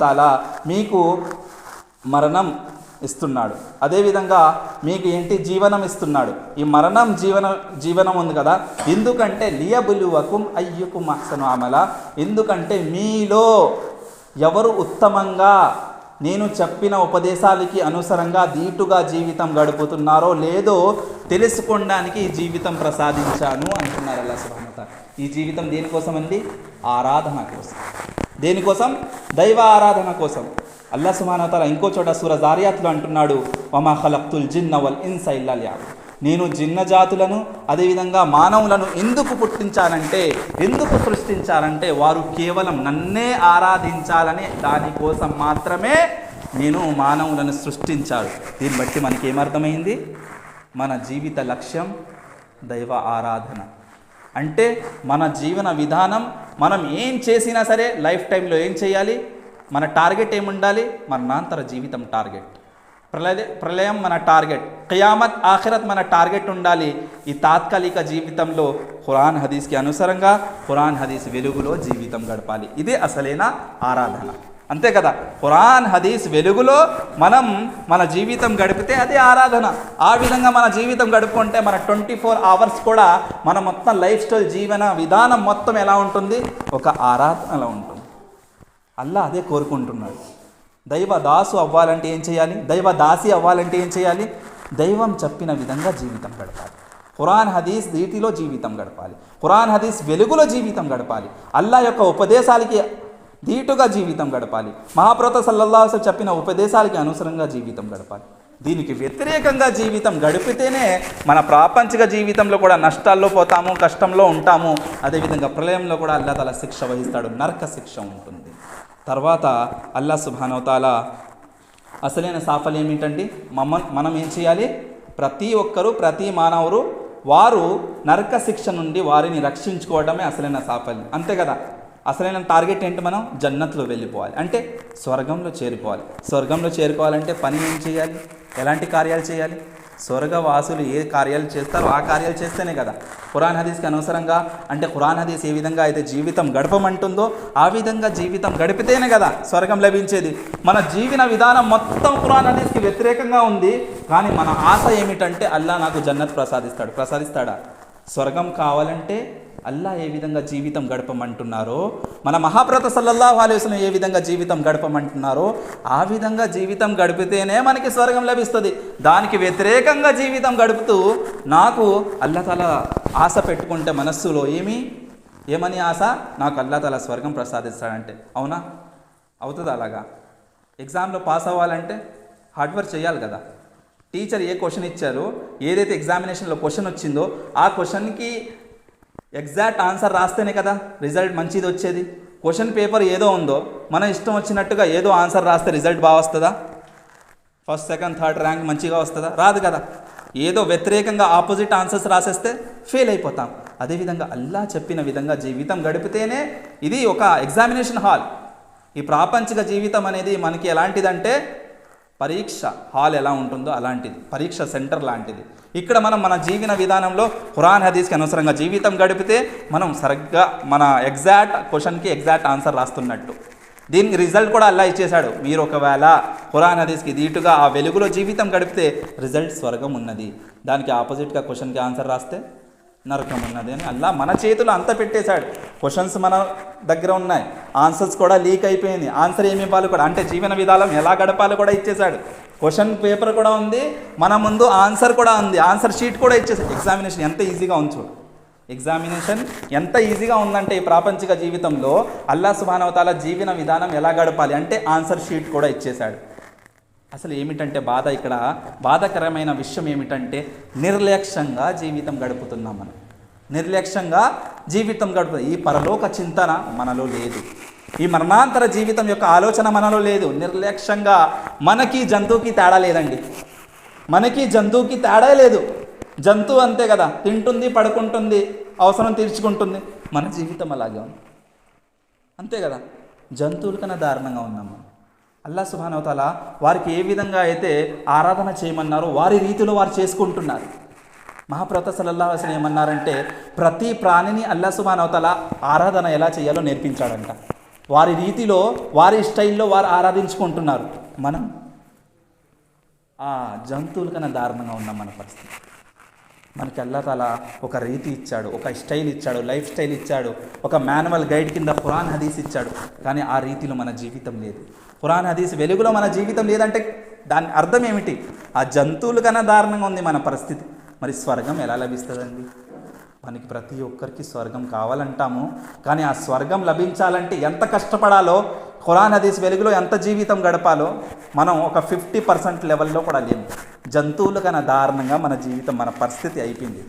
తాలా మీకు మరణం ఇస్తున్నాడు, అదేవిధంగా మీకు ఏంటి జీవనం ఇస్తున్నాడు. ఈ మరణం జీవనం ఉంది కదా, ఎందుకంటే లియబులువకుం అయ్యుకుం అహ్సను అమలా, ఎందుకంటే మీలో ఎవరు ఉత్తమంగా నేను చెప్పిన ఉపదేశాలకి అనుసరంగా దీటుగా జీవితం గడుపుతున్నారో లేదో తెలుసుకోవడానికి ఈ జీవితం ప్రసాదించాను అంటున్నారు అల్లాహ్ సుబ్హానహు వ తఆలా. ఈ జీవితం దేనికోసం అండి? ఆరాధన కోసం. దేనికోసం? దైవ ఆరాధన కోసం. అల్లాహ్ సుబ్హానహు వ తఆలా ఇంకో చోట సూరా జారియాత్లో అంటున్నాడు, వమా ఖలక్తుల్ జిన్న వల్ ఇన్స ఇల్లా లియఅబుదూన్, నేను జిన్న జాతులను అదేవిధంగా మానవులను ఎందుకు పుట్టించానంటే, ఎందుకు సృష్టించాలంటే వారు కేవలం నన్నే ఆరాధించాలని దానికోసం మాత్రమే నేను మానవులను సృష్టించాడు. దీన్ని బట్టి మనకి ఏమర్థమైంది? మన జీవిత లక్ష్యం దైవ ఆరాధన. అంటే మన జీవన విధానం, మనం ఏం చేసినా సరే లైఫ్ టైంలో ఏం చేయాలి? మన టార్గెట్ ఏముండాలి? మరణాంతర జీవితం టార్గెట్, ప్రళయం మన టార్గెట్, ఖియామత్ ఆఖిరత్ మన టార్గెట్ ఉండాలి. ఈ తాత్కాలిక జీవితంలో ఖురాన్ హదీస్కి అనుసారంగా, ఖురాన్ హదీస్ వెలుగులో జీవితం గడపాలి. ఇదే అసలైన ఆరాధన, అంతే కదా. ఖురాన్ హదీస్ వెలుగులో మనం మన జీవితం గడిపితే అదే ఆరాధన. ఆ విధంగా మన జీవితం గడుపుకుంటే మన 24 hours కూడా మన మొత్తం లైఫ్ స్టైల్, జీవన విధానం మొత్తం ఎలా ఉంటుంది? ఒక ఆరాధనలో ఉంటుంది. అల్లాహ్ అదే కోరుకుంటున్నాడు. దైవ దాసు అవ్వాలంటే ఏం చేయాలి? దైవ దాసి అవ్వాలంటే ఏం చేయాలి? దైవం చెప్పిన విధంగా జీవితం గడపాలి. ఖురాన్ హదీస్ రీతిలో జీవితం గడపాలి. ఖురాన్ హదీస్ వెలుగులో జీవితం గడపాలి. అల్లాహ్ యొక్క ఉపదేశాలకి ధీటుగా జీవితం గడపాలి. మహాప్రవక్త సల్లల్లాహు అలైహి వసల్లం చెప్పిన ఉపదేశాలకి అనుసరంగా జీవితం గడపాలి. దీనికి వ్యతిరేకంగా జీవితం గడిపితేనే మన ప్రాపంచిక జీవితంలో కూడా నష్టాల్లో పోతాము, కష్టంలో ఉంటాము. అదేవిధంగా ప్రళయంలో కూడా అల్లాహ్ తాలా శిక్ష వహిస్తాడు, నరక శిక్ష ఉంటుంది. తర్వాత అల్లాహ్ సుబ్హానహు వ తఆలా అసలైన సాఫల్యం ఏమిటండి? మనం ఏం చేయాలి? ప్రతి ఒక్కరూ, ప్రతి మానవుడు వారు నరక శిక్ష నుండి వారిని రక్షించుకోవడమే అసలైన సాఫల్యం, అంతే కదా. అసలైన టార్గెట్ ఏంటి? మనం జన్నత్లో వెళ్ళిపోవాలి, అంటే స్వర్గంలో చేరుకోవాలి. స్వర్గంలో చేరుకోవాలంటే పని ఏం చేయాలి? ఎలాంటి కార్యాలు చేయాలి? స్వర్గవాసులు ఏ కార్యాలు చేస్తారో ఆ కార్యాలు చేస్తేనే కదా. ఖురాన్ హదీస్కి అనుసారంగా, అంటే ఖురాన్ హదీస్ ఏ విధంగా అయితే జీవితం గడపమంటుందో ఆ విధంగా జీవితం గడిపితేనే కదా స్వర్గం లభించేది. మన జీవన విధానం మొత్తం ఖురాన్ హదీస్కి వ్యతిరేకంగా ఉంది. కానీ మన ఆశ ఏమిటంటే అల్లాహ్ నాకు జన్నత్ ప్రసాదిస్తాడా? స్వర్గం కావాలంటే అల్లాహ్ ఏ విధంగా జీవితం గడపమంటున్నారో, మన మహాప్రవక్త సల్లల్లాహు అలైహి వసల్లం ఏ విధంగా జీవితం గడపమంటున్నారో ఆ విధంగా జీవితం గడిపితేనే మనకి స్వర్గం లభిస్తుంది. దానికి వ్యతిరేకంగా జీవితం గడుపుతూ నాకు అల్లాహ్ తాలా ఆశ పెట్టుకుంటే మనస్సులో ఏమని ఆశ? నాకు అల్లాహ్ తాలా స్వర్గం ప్రసాదిస్తాడంటే అవునా? అవుతుందా? అలాగా ఎగ్జామ్లో పాస్ అవ్వాలంటే హార్డ్ వర్క్ చేయాలి కదా. టీచర్ ఏ క్వశ్చన్ ఇచ్చారో, ఏదైతే ఎగ్జామినేషన్లో క్వశ్చన్ వచ్చిందో ఆ క్వశ్చన్కి ఎగ్జాక్ట్ ఆన్సర్ రాస్తేనే కదా రిజల్ట్ మంచిది వచ్చేది. క్వశ్చన్ పేపర్ ఏదో ఉందో మన ఇష్టం వచ్చినట్టుగా ఏదో ఆన్సర్ రాస్తే రిజల్ట్ బాగా వస్తుందా? ఫస్ట్, సెకండ్, థర్డ్ ర్యాంక్ మంచిగా వస్తుందా? రాదు కదా. ఏదో వ్యతిరేకంగా ఆపోజిట్ ఆన్సర్స్ రాసేస్తే ఫెయిల్ అయిపోతాం. అదేవిధంగా అల్లాహ్ చెప్పిన విధంగా జీవితం గడిపితేనే ఇది ఒక ఎగ్జామినేషన్ హాల్. ఈ ప్రాపంచిక జీవితం అనేది మనకి ఎలాంటిదంటే పరీక్ష హాల్ ఎలా ఉంటుందో అలాంటిది, పరీక్ష సెంటర్ లాంటిది. ఇక్కడ మనం మన జీవన విధానంలో ఖురాన్ హదీస్కి అనుసరంగా జీవితం గడిపితే మనం సరిగ్గా మన ఎగ్జాక్ట్ క్వశ్చన్కి ఎగ్జాక్ట్ ఆన్సర్ రాస్తున్నట్టు. దీనికి రిజల్ట్ కూడా అల్లాహ్ ఇచ్చేశాడు. మీరు ఒకవేళ ఖురాన్ హదీస్కి దీటుగా ఆ వెలుగులో జీవితం గడిపితే రిజల్ట్ స్వర్గం ఉన్నది, దానికి ఆపోజిట్గా క్వశ్చన్కి ఆన్సర్ రాస్తే నరకం ఉన్నది అని అల్లాహ్ మన చేతులు అంతా పెట్టేశాడు. క్వశ్చన్స్ మన దగ్గర ఉన్నాయి, ఆన్సర్స్ కూడా లీక్ అయిపోయింది. ఆన్సర్ ఏమి ఇవ్వాలి కూడా, అంటే జీవన విధానం ఎలా గడపాలో కూడా ఇచ్చేశాడు. క్వశ్చన్ పేపర్ కూడా ఉంది, మన ముందు ఆన్సర్ కూడా ఉంది, ఆన్సర్ షీట్ కూడా ఇచ్చేసాడు. ఎగ్జామినేషన్ ఎంత ఈజీగా ఉంచు, ఎగ్జామినేషన్ ఎంత ఈజీగా ఉందంటే ఈ ప్రాపంచిక జీవితంలో అల్లాహ్ సుబ్హానహు వ తఆలా జీవన విధానం ఎలా గడపాలి అంటే ఆన్సర్ షీట్ కూడా ఇచ్చేశాడు. అసలు ఏమిటంటే బాధ, ఇక్కడ బాధాకరమైన విషయం ఏమిటంటే నిర్లక్ష్యంగా జీవితం గడుపుతున్నాం. మనం నిర్లక్ష్యంగా జీవితం గడుపుతాం. ఈ పరలోక చింతన మనలో లేదు, ఈ మరణాంతర జీవితం యొక్క ఆలోచన మనలో లేదు. నిర్లక్ష్యంగా మనకి జంతువుకి తేడా లేదండి, మనకి జంతువుకి తేడా లేదు. జంతువు అంతే కదా, తింటుంది, పడుకుంటుంది, అవసరం తీర్చుకుంటుంది. మన జీవితం అలాగే ఉంది, అంతే కదా. జంతువుల కన్నా దారుణంగా ఉన్నాము. అల్లాహ్ సుబ్హానహు వ తఆలా వారికి ఏ విధంగా అయితే ఆరాధన చేయమన్నారో వారి రీతిలో వారు చేసుకుంటున్నారు. మహాప్రవక్త సల్లల్లాహు అలైహి వసల్లం ఏమన్నారంటే ప్రతి ప్రాణిని అల్లాహ్ సుబ్హానహు వ తఆలా ఆరాధన ఎలా చేయాలో నేర్పించాడంట. వారి రీతిలో వారి స్టైల్లో వారు ఆరాధించుకుంటున్నారు. మనం జంతువుల కన్నా దారుణంగా ఉన్నాం మన పరిస్థితి. మనకి అల్లాహ్ తాలా ఒక రీతి ఇచ్చాడు, ఒక స్టైల్ ఇచ్చాడు, లైఫ్ స్టైల్ ఇచ్చాడు, ఒక మాన్యువల్ గైడ్ కింద ఖురాన్ హదీస్ ఇచ్చాడు. కానీ ఆ రీతిలో మన జీవితం లేదు. ఖురాన్ హదీస్ వెలుగులో మన జీవితం లేదంటే దాని అర్థం ఏమిటి? ఆ జంతువుల కన్నా దారుణంగా ఉంది మన పరిస్థితి. మరి స్వర్గం ఎలా లభిస్తుందండి? మనకి ప్రతి ఒక్కరికి స్వర్గం కావాలంటాము, కానీ ఆ స్వర్గం లభించాలంటే ఎంత కష్టపడాలో, ఖురాన్ హదీస్ వెలుగులో ఎంత జీవితం గడపాలో మనం ఒక 50% లెవెల్లో కూడా లేము. జంతువుల కన్నా దారుణంగా మన జీవితం, మన పరిస్థితి అయిపోయింది.